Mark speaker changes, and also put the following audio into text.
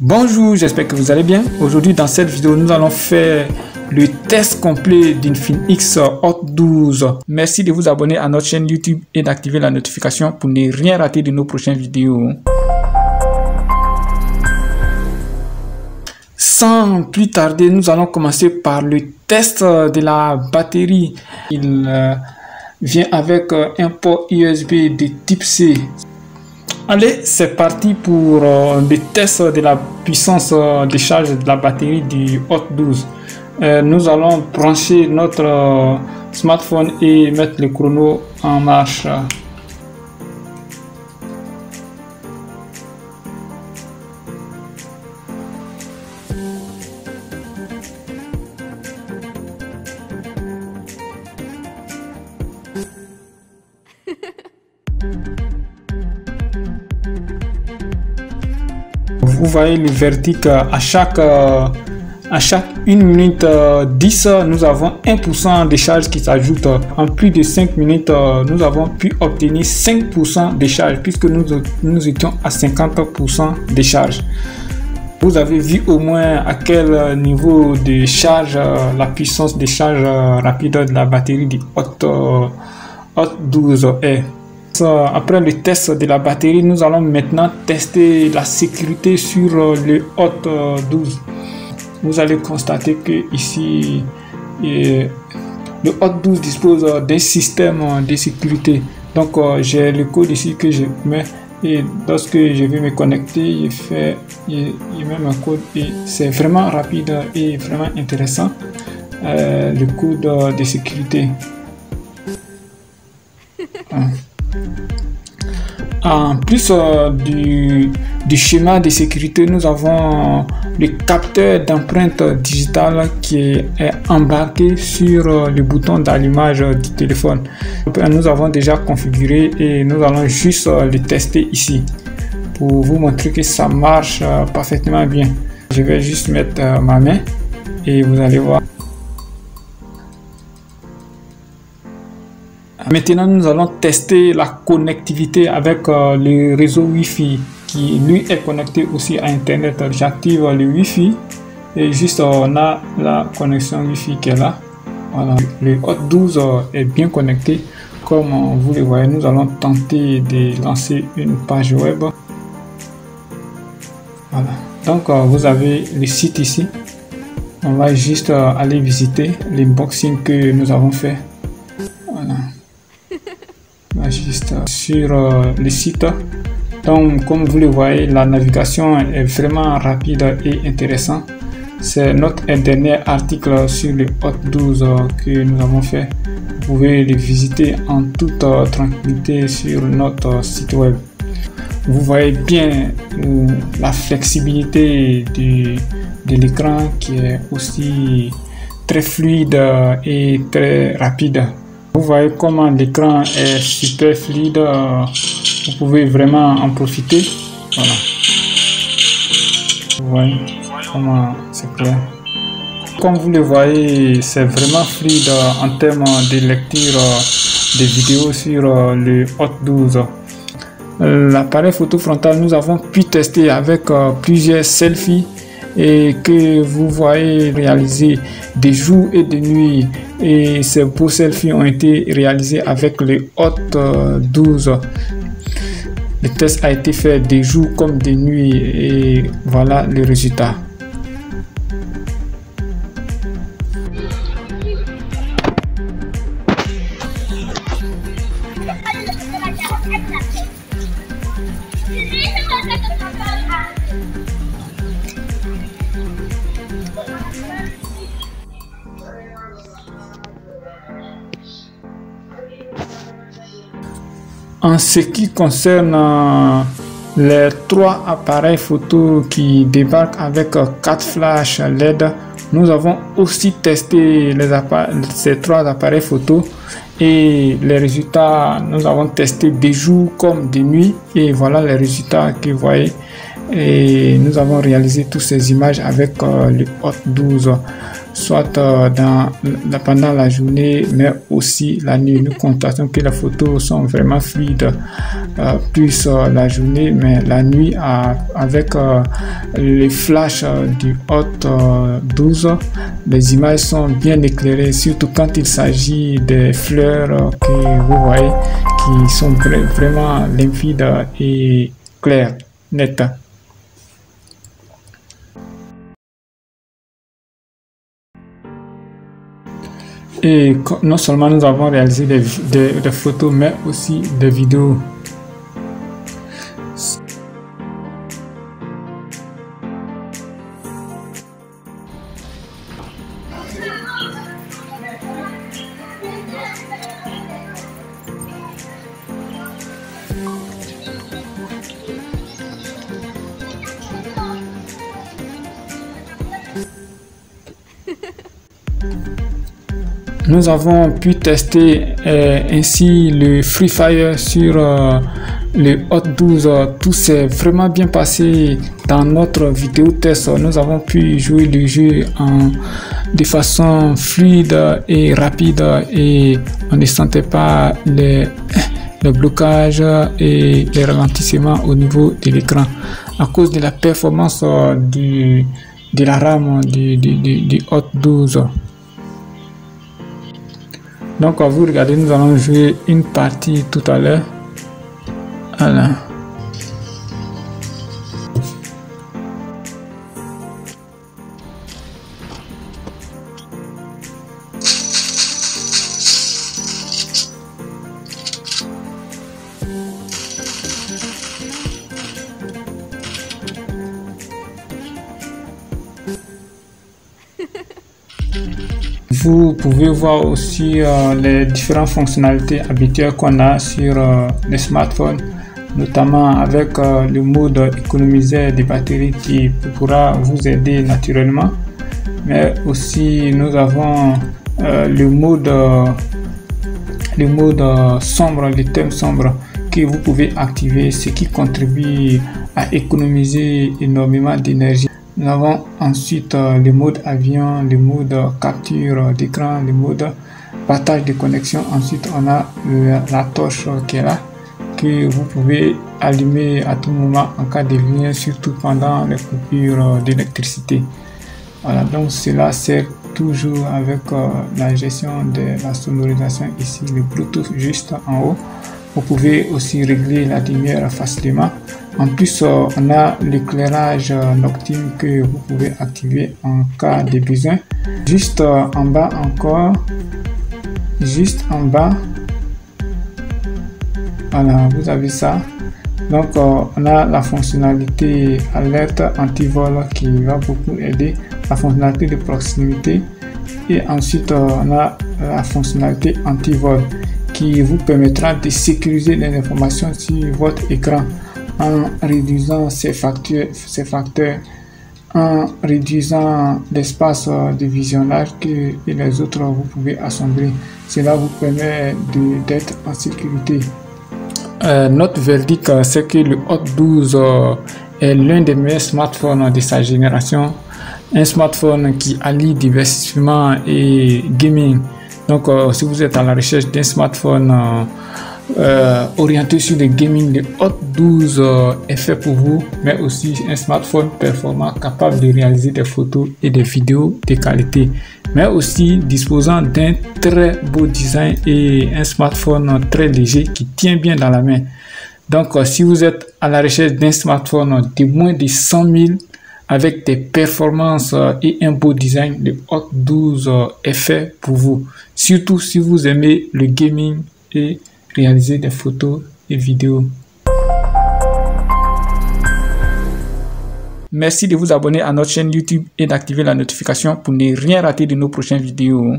Speaker 1: Bonjour, j'espère que vous allez bien. Aujourd'hui dans cette vidéo, nous allons faire le test complet d'Infinix Hot 12. Merci de vous abonner à notre chaîne YouTube et d'activer la notification pour ne rien rater de nos prochaines vidéos. Sans plus tarder, nous allons commencer par le test de la batterie. Il vient avec un port USB de type C. Allez, c'est parti pour le test de la puissance de charge de la batterie du Hot 12. Nous allons brancher notre smartphone et mettre le chrono en marche. Vous voyez le verdict à chaque 1 minute 10, nous avons 1% de charge qui s'ajoute. En plus de 5 minutes, nous avons pu obtenir 5% de charge puisque nous étions à 50% de charge. Vous avez vu au moins à quel niveau de charge la puissance de charge rapide de la batterie du Hot 12 est. Après le test de la batterie, nous allons maintenant tester la sécurité sur le Hot 12. Vous allez constater que ici le Hot 12 dispose d'un système de sécurité. Donc j'ai le code ici que je mets et lorsque je vais me connecter, je mets mon code et c'est vraiment rapide et vraiment intéressant. Le code de sécurité. En plus du schéma de sécurité, nous avons le capteur d'empreinte digitale qui est embarqué sur le bouton d'allumage du téléphone. Nous avons déjà configuré et nous allons juste le tester ici pour vous montrer que ça marche parfaitement bien. Je vais juste mettre ma main et vous allez voir. Maintenant, nous allons tester la connectivité avec le réseau Wi-Fi qui lui est connecté aussi à Internet. J'active le Wi-Fi et juste on a la connexion Wi-Fi qui est là. Voilà. Le Hot 12 est bien connecté. Comme vous le voyez, nous allons tenter de lancer une page web. Voilà. Donc, vous avez le site ici. On va juste aller visiter l'unboxing que nous avons fait. Voilà. Juste sur le site. Donc comme vous le voyez, la navigation est vraiment rapide et intéressante. C'est notre dernier article sur le Hot 12 que nous avons fait. Vous pouvez le visiter en toute tranquillité sur notre site web. Vous voyez bien la flexibilité de l'écran qui est aussi très fluide et très rapide. Vous voyez comment l'écran est super fluide, vous pouvez vraiment en profiter. Voilà. Vous voyez comment c'est clair. Comme vous le voyez, c'est vraiment fluide en termes de lecture des vidéos sur le Hot 12. L'appareil photo frontal, nous avons pu tester avec plusieurs selfies et que vous voyez réaliser des jours et des nuits, et ces beaux selfies ont été réalisés avec le Hot 12. Le test a été fait des jours comme des nuits et voilà le résultat. En ce qui concerne les 3 appareils photo qui débarquent avec 4 flashs LED, nous avons aussi testé ces 3 appareils photo et les résultats, nous avons testé des jours comme des nuits et voilà les résultats que vous voyez. Et nous avons réalisé toutes ces images avec le Hot 12. soit pendant la journée, mais aussi la nuit. Nous constatons que les photos sont vraiment fluides, plus la journée, mais la nuit, avec les flashs du Hot 12, les images sont bien éclairées, surtout quand il s'agit des fleurs que vous voyez, qui sont vraiment limpides et claires, nettes. Et non seulement nous avons réalisé des photos, mais aussi des vidéos. Nous avons pu tester ainsi le Free Fire sur le Hot 12. Tout s'est vraiment bien passé dans notre vidéo test. Nous avons pu jouer le jeu de façon fluide et rapide, et on ne sentait pas le blocage et les ralentissements au niveau de l'écran à cause de la performance de la RAM du Hot 12. Donc vous regardez, nous allons jouer une partie tout à l'heure. Voilà. Vous pouvez voir aussi les différentes fonctionnalités habituelles qu'on a sur les smartphones, notamment avec le mode économiser des batteries qui pourra vous aider naturellement, mais aussi nous avons le mode sombre, le thème sombre que vous pouvez activer, ce qui contribue à économiser énormément d'énergie. Nous avons ensuite le mode avion, le mode capture d'écran, le mode partage de connexion. Ensuite, on a la torche qui est là, que vous pouvez allumer à tout moment en cas de lumière, surtout pendant les coupures d'électricité. Voilà, donc cela sert toujours avec la gestion de la sonorisation ici, le Bluetooth juste en haut. Vous pouvez aussi régler la lumière facilement. En plus, on a l'éclairage nocturne que vous pouvez activer en cas de besoin. Juste en bas encore, juste en bas, voilà, vous avez ça. Donc on a la fonctionnalité alerte anti-vol qui va beaucoup aider, la fonctionnalité de proximité, et ensuite on a la fonctionnalité anti-vol qui vous permettra de sécuriser les informations sur votre écran en réduisant ces facteurs, en réduisant l'espace de visionnage et les autres vous pouvez assembler. Cela vous permet d'être en sécurité. Notre verdict, c'est que le Hot 12 est l'un des meilleurs smartphones de sa génération, un smartphone qui allie diversifiement et gaming. Donc si vous êtes à la recherche d'un smartphone orienté sur le gaming, le Hot 12 est fait pour vous, mais aussi un smartphone performant capable de réaliser des photos et des vidéos de qualité, mais aussi disposant d'un très beau design et un smartphone très léger qui tient bien dans la main. Donc si vous êtes à la recherche d'un smartphone de moins de 100 000 avec des performances et un beau design, le Hot 12 est fait pour vous, surtout si vous aimez le gaming et réaliser des photos et vidéos. Merci de vous abonner à notre chaîne YouTube et d'activer la notification pour ne rien rater de nos prochaines vidéos.